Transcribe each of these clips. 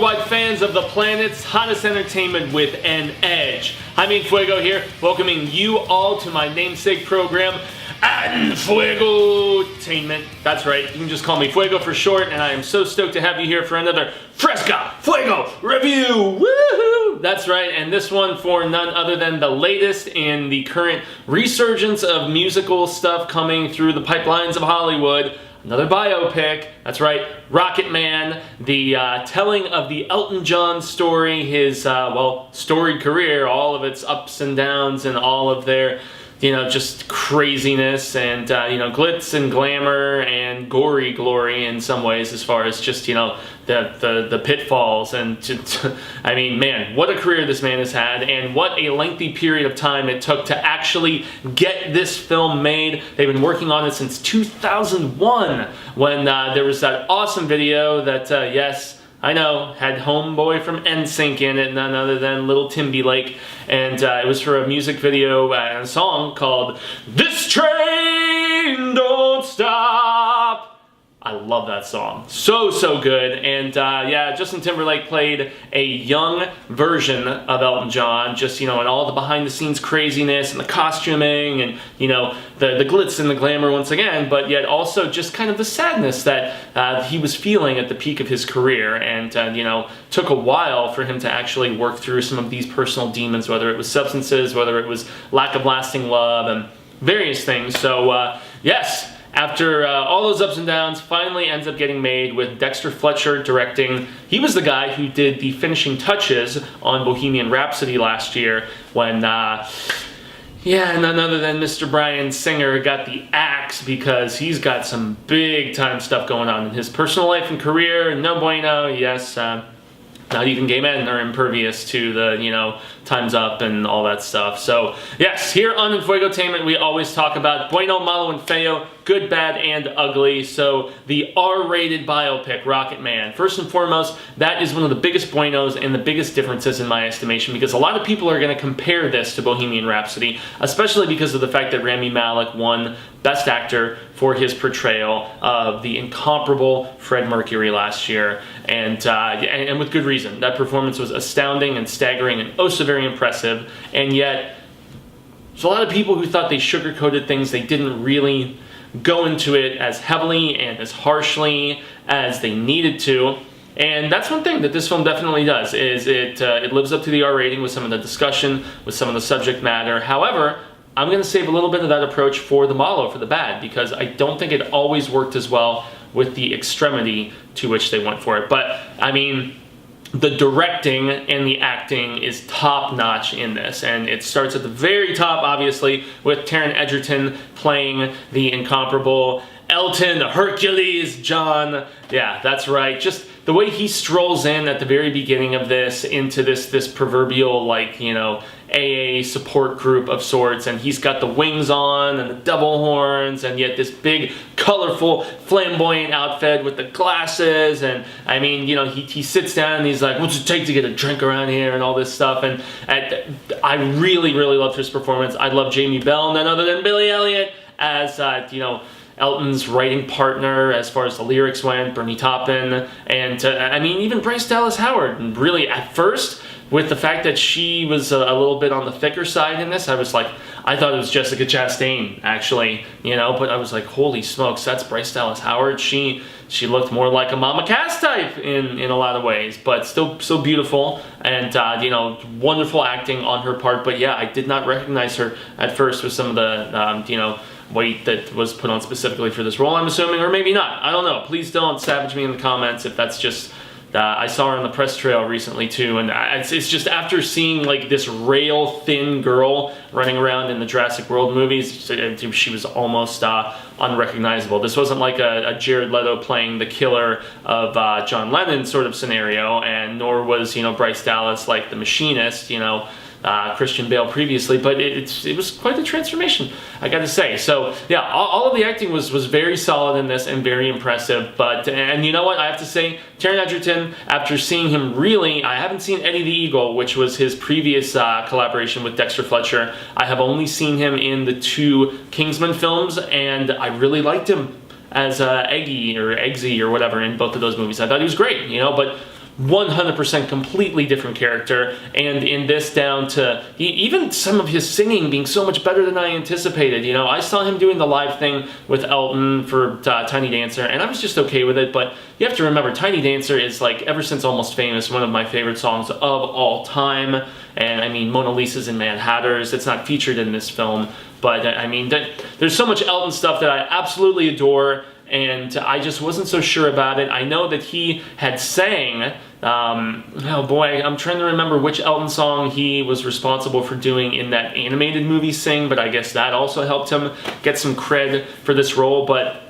worldwide fans of the planet's hottest entertainment with an edge. Jaime En Fuego here, welcoming you all to my namesake program, Enfuegotainment. That's right, you can just call me Fuego for short, and I am so stoked to have you here for another Fresca Fuego review. Woohoo! That's right, and this one for none other than the latest in the current resurgence of musical stuff coming through the pipelines of Hollywood. Another biopic, that's right, Rocketman, the telling of the Elton John story, his, storied career, all of its ups and downs and all of their, just craziness and, glitz and glamour and gory glory in some ways as far as just, the pitfalls and, I mean, man, what a career this man has had and what a lengthy period of time it took to actually get this film made. They've been working on it since 2001 when there was that awesome video that, yes, I know, had Homeboy from NSYNC in it, none other than Little Timberlake, and it was for a music video and a song called This Train Don't Stop. I love that song. So good. And yeah, Justin Timberlake played a young version of Elton John, just, and all the behind the scenes craziness and the costuming and, the glitz and the glamour once again, but yet also just kind of the sadness that he was feeling at the peak of his career. And, took a while for him to actually work through some of these personal demons, whether it was substances, whether it was lack of lasting love and various things. So, yes. After all those ups and downs, finally ends up getting made with Dexter Fletcher directing. He was the guy who did the finishing touches on Bohemian Rhapsody last year when, none other than Mr. Bryan Singer got the axe because he's got some big time stuff going on in his personal life and career. No bueno, yes, not even gay men are impervious to the, time's up and all that stuff. So, yes, here on Enfuegotainment, we always talk about bueno, malo, and feo, good, bad, and ugly. So, the R-rated biopic, Rocketman. First and foremost, that is one of the biggest buenos and the biggest differences in my estimation because a lot of people are going to compare this to Bohemian Rhapsody, especially because of the fact that Rami Malek won Best Actor for his portrayal of the incomparable Fred Mercury last year, and with good reason. That performance was astounding and staggering and oh so very impressive, and yet there's a lot of people who thought they sugarcoated things. They didn't really go into it as heavily and as harshly as they needed to. And that's one thing that this film definitely does, is it lives up to the R rating with some of the discussion, with some of the subject matter. However, I'm going to save a little bit of that approach for the malo, for the bad, because I don't think it always worked as well with the extremity to which they went for it. But, I mean, the directing and the acting is top-notch in this, and it starts at the very top, obviously, with Taron Egerton playing the incomparable Elton Hercules John. Yeah, that's right. Just the way he strolls in at the very beginning of this into this proverbial, AA support group of sorts, and he's got the wings on and the double horns and yet this big colorful flamboyant outfit with the glasses, and I mean, he sits down and he's like, what's it take to get a drink around here and all this stuff, and I really loved his performance. I love Jamie Bell, none other than Billy Elliot as Elton's writing partner as far as the lyrics went, Bernie Taupin, and I mean even Bryce Dallas Howard. And really at first, with the fact that she was a little bit on the thicker side in this, I was like, I thought it was Jessica Chastain, actually, but I was like, holy smokes, that's Bryce Dallas Howard. She looked more like a Mama Cass type in a lot of ways, but still so beautiful and, wonderful acting on her part. But yeah, I did not recognize her at first with some of the, weight that was put on specifically for this role, I'm assuming, or maybe not. I don't know. Please don't savage me in the comments if that's just... I saw her on the press trail recently too, and it's just after seeing this rail thin girl running around in the Jurassic World movies, she was almost unrecognizable. This wasn't like a Jared Leto playing the killer of John Lennon sort of scenario, and nor was Bryce Dallas like the machinist, Christian Bale previously, but it was quite a transformation, I gotta say. So yeah, all of the acting was very solid in this and very impressive. But and you know what, I have to say, Taron Egerton, after seeing him I haven't seen Eddie the Eagle, which was his previous collaboration with Dexter Fletcher. I have only seen him in the 2 Kingsman films, and I really liked him as Eggy or Eggsy or whatever in both of those movies. I thought he was great, but 100% completely different character, and in this down to even some of his singing being so much better than I anticipated. You know, I saw him doing the live thing with Elton for Tiny Dancer, and I was just okay with it, but you have to remember, Tiny Dancer is, like, ever since Almost Famous, one of my favorite songs of all time. And I mean, Mona Lisa's and Mad Hatters, it's not featured in this film, but I mean, there's so much Elton stuff that I absolutely adore, and I just wasn't so sure about it. I know that he had sang, oh boy, I'm trying to remember which Elton song he was responsible for doing in that animated movie Sing, but I guess that also helped him get some cred for this role. But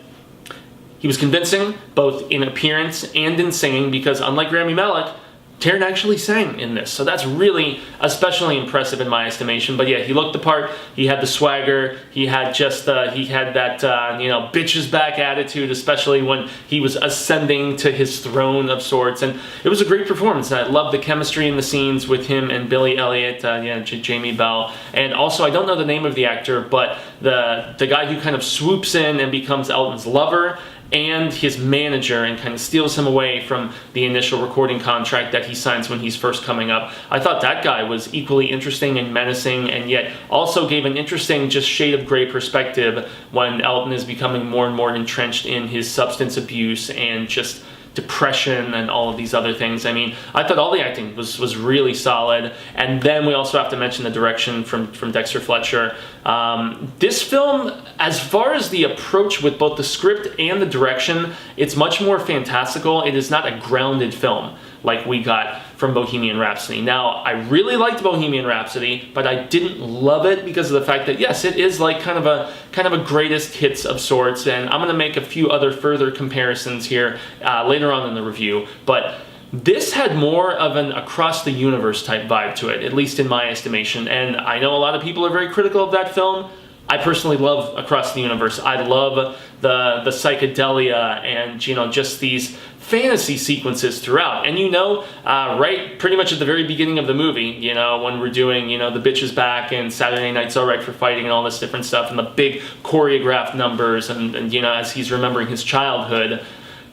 he was convincing, both in appearance and in singing, because unlike Rami Malek, Taron actually sang in this, so that's really especially impressive in my estimation. But yeah, he looked the part, he had the swagger, he had just, he had that, you know, bitches back attitude, especially when he was ascending to his throne of sorts, and it was a great performance. I loved the chemistry in the scenes with him and Billy Elliot, Jamie Bell, and also, I don't know the name of the actor, but the guy who kind of swoops in and becomes Elton's lover, and his manager, and kind of steals him away from the initial recording contract that he signs when he's first coming up. I thought that guy was equally interesting and menacing, and yet also gave an interesting just shade of gray perspective when Elton is becoming more and more entrenched in his substance abuse and just depression and all of these other things. I mean, I thought all the acting was really solid. And then we also have to mention the direction from Dexter Fletcher. This film, as far as the approach with both the script and the direction, it's much more fantastical. It is not a grounded film like we got from Bohemian Rhapsody. Now, I really liked Bohemian Rhapsody, but I didn't love it because of the fact that, yes, it is like kind of a greatest hits of sorts, and I'm going to make a few other further comparisons here later on in the review, but this had more of an across the universe type vibe to it, at least in my estimation, and I know a lot of people are very critical of that film. I personally love Across the Universe. I love the psychedelia and, you know, just these fantasy sequences throughout. And you know, right pretty much at the very beginning of the movie, you know, when we're doing, you know, the bitches back and Saturday Night's Alright for Fighting and all this different stuff and the big choreographed numbers and you know, as he's remembering his childhood,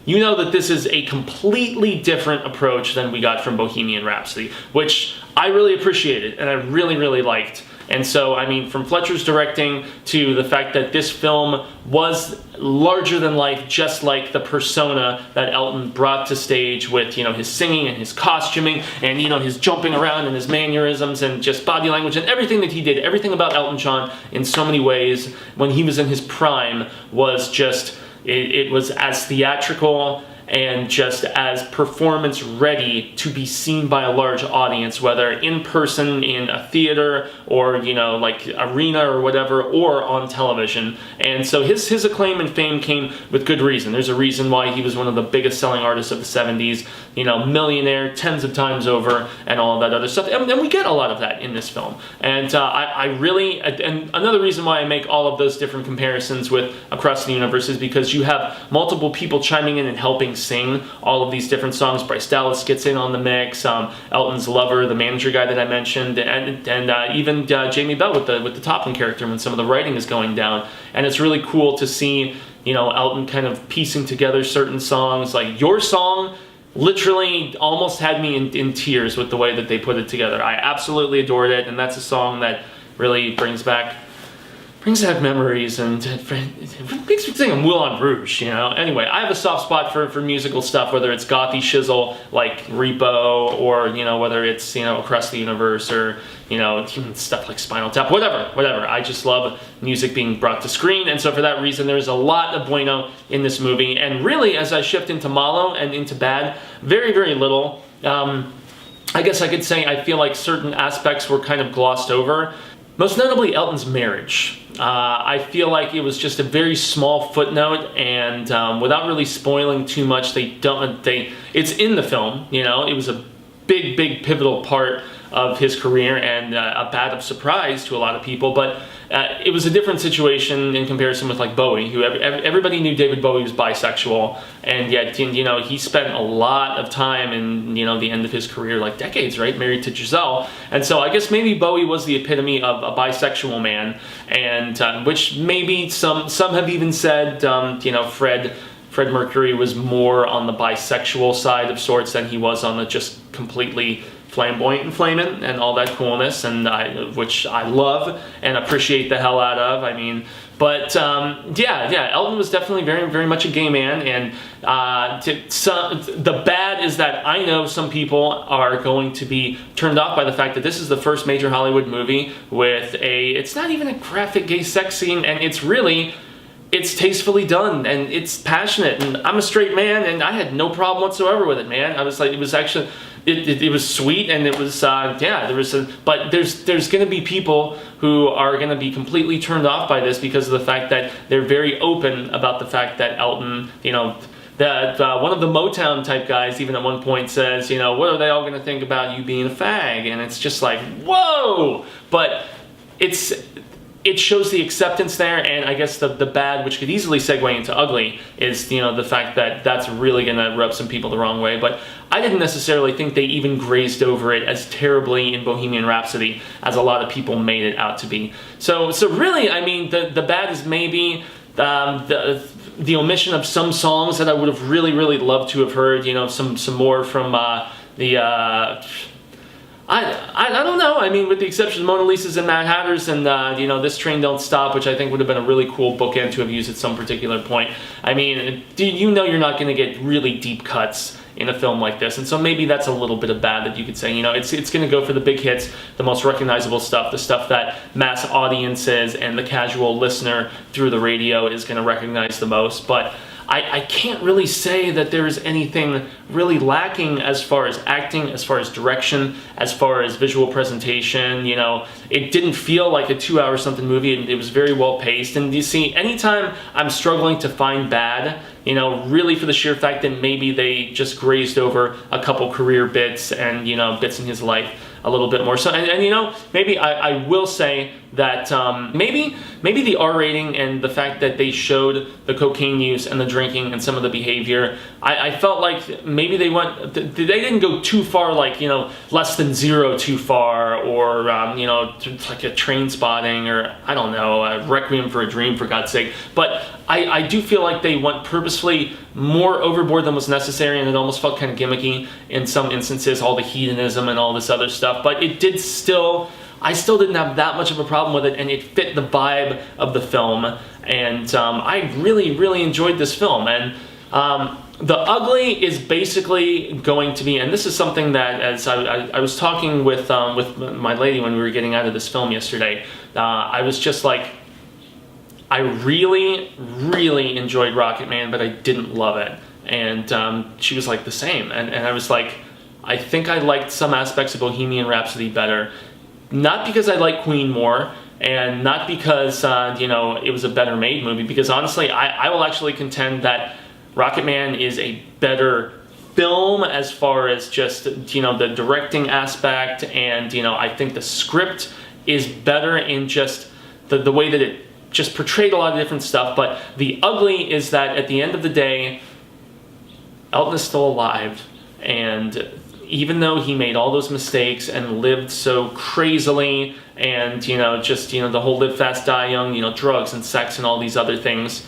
you know that this is a completely different approach than we got from Bohemian Rhapsody, which I really appreciated and I really, really liked. And so, I mean, from Fletcher's directing to the fact that this film was larger than life, just like the persona that Elton brought to stage with, you know, his singing and his costuming and, you know, his jumping around and his mannerisms and just body language and everything that he did, everything about Elton John in so many ways when he was in his prime was just, it was as theatrical and just as performance ready to be seen by a large audience, whether in person in a theater or, you know, like arena or whatever, or on television. And so his acclaim and fame came with good reason. There's a reason why he was one of the biggest selling artists of the 70s, you know, millionaire tens of times over and all of that other stuff. And we get a lot of that in this film. And I really, and another reason why I make all of those different comparisons with Across the Universe is because you have multiple people chiming in and helping sing all of these different songs. Bryce Dallas gets in on the mix, Elton's lover, the manager guy that I mentioned, and even Jamie Bell with the Toplin character when some of the writing is going down. And it's really cool to see, you know, Elton kind of piecing together certain songs. Like Your Song literally almost had me in tears with the way that they put it together. I absolutely adored it, and that's a song that really brings back memories, and it makes me think of Moulin Rouge, you know? Anyway, I have a soft spot for musical stuff, whether it's gothy shizzle like Repo, or, you know, whether it's, you know, Across the Universe, or, you know, stuff like Spinal Tap, whatever. I just love music being brought to screen, and so for that reason, there's a lot of bueno in this movie, and really, as I shift into Malo and into Bad, very, very little. I guess I could say I feel like certain aspects were kind of glossed over. Most notably, Elton's marriage. I feel like it was just a very small footnote, and without really spoiling too much, it's in the film, you know, it was a big pivotal part of his career and a bad of surprise to a lot of people, but it was a different situation in comparison with like Bowie, who everybody knew David Bowie was bisexual, and yet, you know, he spent a lot of time in, you know, the end of his career, like decades, right, married to Giselle, and so I guess maybe Bowie was the epitome of a bisexual man, and which maybe some have even said, you know, Fred Fred Mercury was more on the bisexual side of sorts than he was on the just completely flamboyant and flaming and all that coolness, and which I love and appreciate the hell out of. I mean, but yeah, Elton was definitely very much a gay man, and the bad is that I know some people are going to be turned off by the fact that this is the first major Hollywood movie with it's not even a graphic gay sex scene, and it's tastefully done, and it's passionate, and I'm a straight man, and I had no problem whatsoever with it, man. I was like, it was actually, it was sweet, and it was, yeah, but there's gonna be people who are gonna be completely turned off by this because of the fact that they're very open about the fact that Elton, you know, that one of the Motown type guys even at one point says, you know, what are they all gonna think about you being a fag? And it's just like, whoa! But it shows the acceptance there, and I guess the bad, which could easily segue into ugly, is, you know, the fact that that's really gonna rub some people the wrong way. But I didn't necessarily think they even grazed over it as terribly in Bohemian Rhapsody as a lot of people made it out to be. So really, I mean, the bad is maybe the omission of some songs that I would have really loved to have heard. You know, some more from I don't know. I mean, with the exception of Mona Lisa's and Mad Hatters and, you know, This Train Don't Stop, which I think would have been a really cool bookend to have used at some particular point. I mean, you know you're not going to get really deep cuts in a film like this, and so maybe that's a little bit of bad that you could say, you know, it's going to go for the big hits, the most recognizable stuff, the stuff that mass audiences and the casual listener through the radio is going to recognize the most, but I can't really say that there is anything really lacking as far as acting, as far as direction, as far as visual presentation. You know, it didn't feel like a 2-hour something movie, and it was very well paced. And you see, anytime I'm struggling to find bad, you know, really for the sheer fact that maybe they just grazed over a couple career bits and, you know, bits in his life a little bit more. So, and you know, maybe I will say that maybe the R rating and the fact that they showed the cocaine use and the drinking and some of the behavior, I felt like maybe they didn't go too far, like, you know, less than 0 too far, or you know, like a Train Spotting, or I don't know, a Requiem for a Dream, for God's sake. But I do feel like they went purposefully more overboard than was necessary, and it almost felt kind of gimmicky in some instances, all the hedonism and all this other stuff. But it did I still didn't have that much of a problem with it, and it fit the vibe of the film, and I really enjoyed this film. And the ugly is basically going to be, and this is something that, as I was talking with my lady when we were getting out of this film yesterday, I was just like, I really enjoyed Rocketman, but I didn't love it. And she was like, the same. And I was like, I think I liked some aspects of Bohemian Rhapsody better. Not because I like Queen more, and not because, you know, it was a better made movie, because honestly, I will actually contend that Rocketman is a better film as far as just, you know, the directing aspect, and, you know, I think the script is better in just the way that it just portrayed a lot of different stuff. But the ugly is that at the end of the day, Elton is still alive, and even though he made all those mistakes and lived so crazily, and, you know, just, you know, the whole live fast, die young, you know, drugs and sex and all these other things,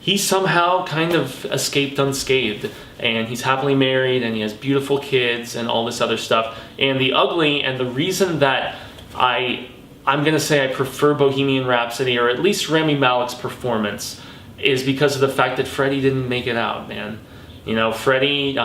he somehow kind of escaped unscathed, and he's happily married, and he has beautiful kids and all this other stuff. And the ugly, and the reason that I'm gonna say I prefer Bohemian Rhapsody, or at least Rami Malek's performance, is because of the fact that Freddie didn't make it out, man. You know, Freddie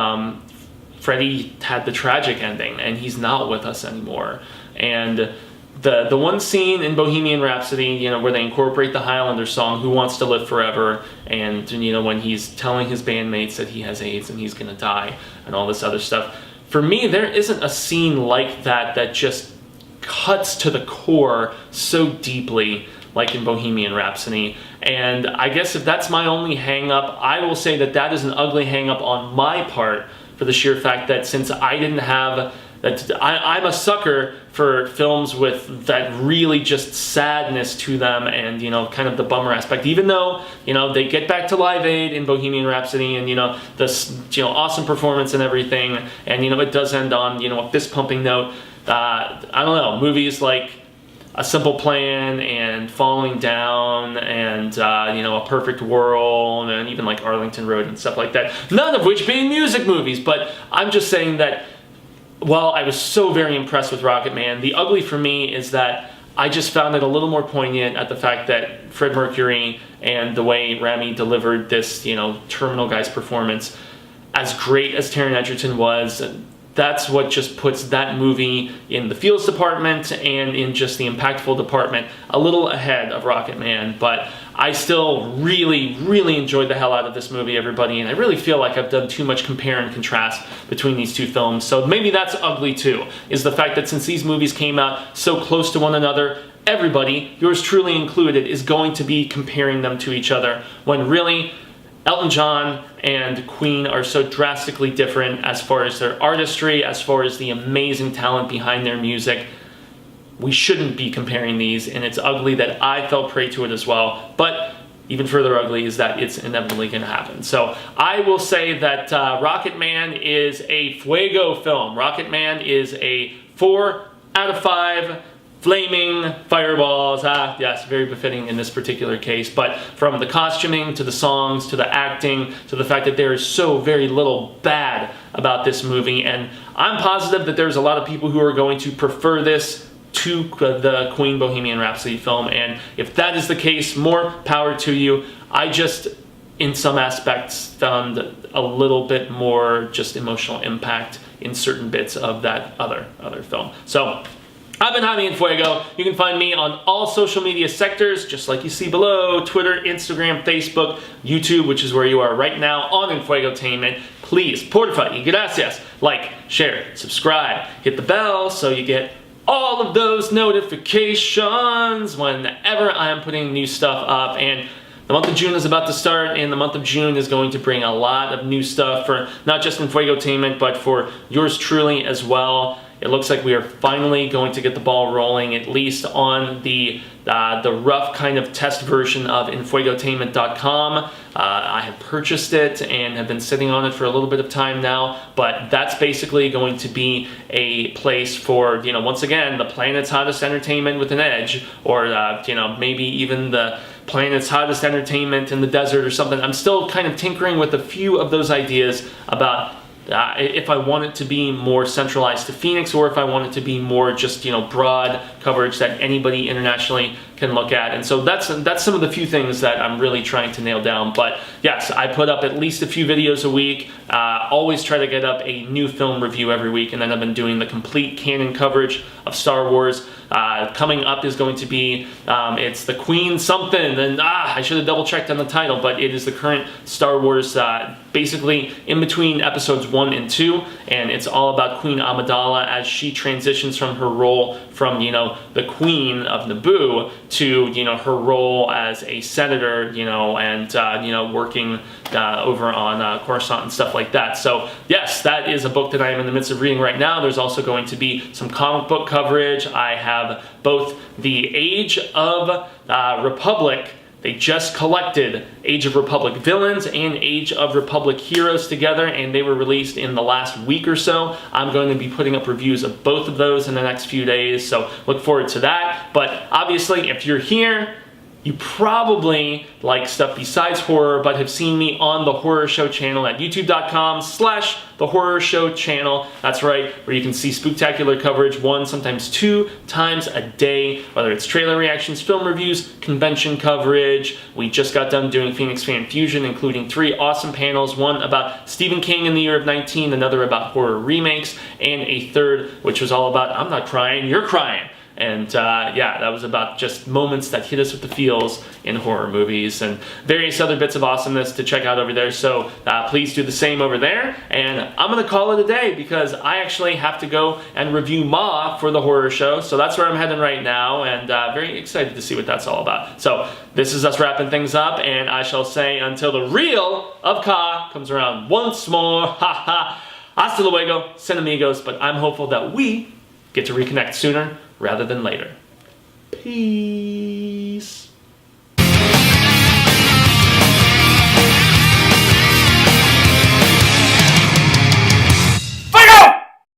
had the tragic ending, and he's not with us anymore. And the one scene in Bohemian Rhapsody, you know, where they incorporate the Highlander song, Who Wants to Live Forever, and, you know, when he's telling his bandmates that he has AIDS and he's gonna die, and all this other stuff. For me, there isn't a scene like that that just cuts to the core so deeply like in Bohemian Rhapsody. And I guess if that's my only hang-up, I will say that that is an ugly hang-up on my part, for the sheer fact that since I didn't have that, I'm a sucker for films with that really just sadness to them, and, you know, kind of the bummer aspect. Even though, you know, they get back to Live Aid in Bohemian Rhapsody, and, you know, this, you know, awesome performance and everything, and, you know, it does end on, you know, a fist-pumping note. I don't know, movies like A Simple Plan and Falling Down and you know, A Perfect World and even like Arlington Road and stuff like that. None of which being music movies, but I'm just saying that while I was so very impressed with Rocketman, the ugly for me is that I just found it a little more poignant at the fact that Fred Mercury and the way Rami delivered this, you know, terminal guy's performance, as great as Taron Egerton was, that's what just puts that movie in the feels department and in just the impactful department a little ahead of Rocketman. But I still really, really enjoyed the hell out of this movie, everybody, and I really feel like I've done too much compare and contrast between these two films. So maybe that's ugly too, is the fact that since these movies came out so close to one another, everybody, yours truly included, is going to be comparing them to each other, when really Elton John and Queen are so drastically different as far as their artistry, as far as the amazing talent behind their music. We shouldn't be comparing these, and it's ugly that I fell prey to it as well. But even further ugly is that it's inevitably going to happen. So I will say that Rocketman is a Fuego film. Rocketman is a 4 out of 5 flaming fireballs. Yes, very befitting in this particular case. But from the costuming, to the songs, to the acting, to the fact that there is so very little bad about this movie. And I'm positive that there's a lot of people who are going to prefer this to the Queen Bohemian Rhapsody film. And if that is the case, more power to you. I just, in some aspects, found a little bit more just emotional impact in certain bits of that other film. So I've been Jaime En Fuego. You can find me on all social media sectors, just like you see below: Twitter, Instagram, Facebook, YouTube, which is where you are right now on Enfuegotainment. Please, porfa y gracias, like, share, subscribe, hit the bell so you get all of those notifications whenever I am putting new stuff up. And the month of June is about to start, and the month of June is going to bring a lot of new stuff for not just Enfuegotainment, but for yours truly as well. It looks like we are finally going to get the ball rolling, at least on the rough kind of test version of Enfuegotainment.com. I have purchased it and have been sitting on it for a little bit of time now, but that's basically going to be a place for, you know, once again, the planet's hottest entertainment with an edge, or, you know, maybe even the planet's hottest entertainment in the desert or something. I'm still kind of tinkering with a few of those ideas about if I want it to be more centralized to Phoenix, or if I want it to be more just, you know, broad coverage that anybody internationally can look at. And so that's some of the few things that I'm really trying to nail down. But yes, I put up at least a few videos a week. Always try to get up a new film review every week, and then I've been doing the complete canon coverage of Star Wars. Coming up is going to be, it's the Queen something, and I should have double checked on the title, but it is the current Star Wars, basically in between episodes 1 and 2, and it's all about Queen Amidala as she transitions from her role from, you know, the Queen of Naboo to, you know, her role as a senator, you know, and, you know, working over on Coruscant and stuff like that. So yes, that is a book that I am in the midst of reading right now. There's also going to be some comic book coverage. I have both the Age of Republic. They just collected Age of Republic villains and Age of Republic heroes together, and they were released in the last week or so. I'm going to be putting up reviews of both of those in the next few days, so look forward to that. But obviously, if you're here, you probably like stuff besides horror, but have seen me on the Horror Show channel at youtube.com/the Horror Show channel. That's right, where you can see spooktacular coverage 1, sometimes 2 times a day, whether it's trailer reactions, film reviews, convention coverage. We just got done doing Phoenix Fan Fusion, including 3 awesome panels, one about Stephen King in the year of 19, another about horror remakes, and a third which was all about I'm not crying, you're crying. And yeah, that was about just moments that hit us with the feels in horror movies, and various other bits of awesomeness to check out over there. So please do the same over there. And I'm going to call it a day because I actually have to go and review Ma for the Horror Show. So that's where I'm heading right now, and very excited to see what that's all about. So this is us wrapping things up, and I shall say until the reel of Ka comes around once more. Ha ha. Hasta luego, Cinemigos. But I'm hopeful that we get to reconnect sooner rather than later. Peace.